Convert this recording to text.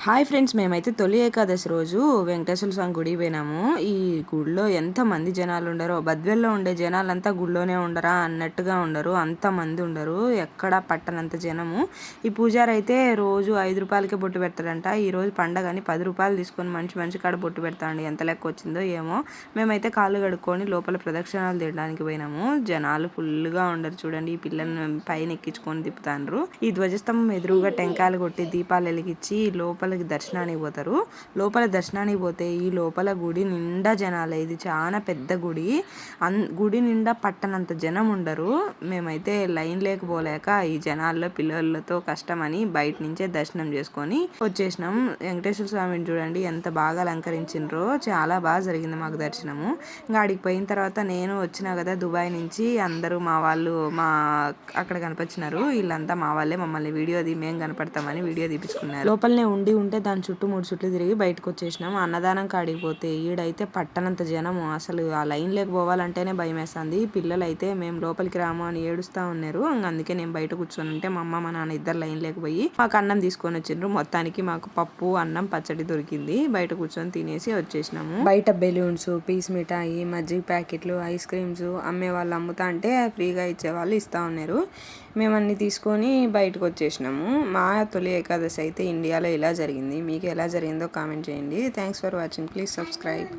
Hi friends, మేమైతే తొలి ఏకాదశి రోజు వెంకటేశ్వర స్వామి గుడికి పోయినాము. ఈ గుడిలో ఎంతమంది జనాలు ఉండరో, బద్వేల్లో ఉండే జనాలంతా గుడిలోనే ఉండరా అన్నట్టుగా ఉండరు, అంతమంది ఉండరు, ఎక్కడ పట్టనంత జనము. ఈ పూజారి అయితే రోజు 5 రూపాయలకే బొట్టు పెడతాడంట. ఈ రోజు పండగని 10 రూపాయలు తీసుకొని మంచి కాడ బొట్టు పెడతాండి. ఎంత లెక్క వచ్చిందో ఏమో. మేమైతే కాళ్ళు కడుక్కొని లోపల ప్రదక్షిణాలు తీయడానికి పోయినాము. జనాలు ఫుల్గా ఉండరు చూడండి. ఈ పిల్లల్ని పైన ఎక్కించుకొని తిప్పుతాండ్రు. ఈ ధ్వజస్తంభం ఎదురుగా టెంకాయలు కొట్టి దీపాలు వెలిగించి లోపలికి దర్శనానికి పోతారు. లోపల దర్శనానికి పోతే ఈ లోపల గుడి నిండా జనాలే. ఇది చాలా పెద్ద గుడి. గుడి నిండా పట్టనంత జనం ఉండరు. మేమైతే లైన్ లేకపోలేక ఈ జనాల్లో పిల్లలతో కష్టమని బయట నుంచే దర్శనం చేసుకొని వచ్చేసినాం. వెంకటేశ్వర స్వామిని చూడండి ఎంత బాగా అలంకరించిండ్రో. చాలా బాగా జరిగింది మాకు దర్శనము. ఇంకా ఆడికి పోయిన తర్వాత నేను వచ్చినా కదా దుబాయ్ నుంచి, అందరూ మా వాళ్ళు అక్కడ కనిపించినారు. వీళ్ళంతా మా వాళ్ళే. మమ్మల్ని మేము కనపడతామని వీడియో తీపించుకున్నారు. లోపలనే ఉంటే దాని చుట్టూ 3 చుట్లు తిరిగి బయటకు వచ్చేసినాం. అన్నదానం కాడికి పోతే ఈడైతే పట్టనంత జనము. అసలు ఆ లైన్ లేకపోవాలంటేనే భయం వేస్తుంది. పిల్లలు అయితే మేము లోపలికి రాము అని ఏడుస్తా ఉన్నారు. అందుకే నేను బయట కూర్చొని ఉంటే మా అమ్మ మా నాన్న ఇద్దరు లైన్ లేకపోయి మాకు అన్నం తీసుకొని వచ్చిండ్రు. మొత్తానికి మాకు పప్పు, అన్నం, పచ్చడి దొరికింది. బయట కూర్చొని తినేసి వచ్చేసినాము. బయట బెలూన్స్, పీస్ మిఠాయి, మజ్జిగ ప్యాకెట్లు, ఐస్ క్రీమ్స్ అమ్మే వాళ్ళు అమ్ముతా అంటే ఫ్రీగా ఇచ్చేవాళ్ళు ఇస్తా ఉన్నారు. మేము అన్ని తీసుకొని బయటకు వచ్చేసినాము. మా తొలి ఏకాదశి అయితే ఇండియాలో ఇలా జరిగింది. మీకు ఎలా జరిగిందో కామెంట్ చేయండి. Thanks for watching. Please subscribe.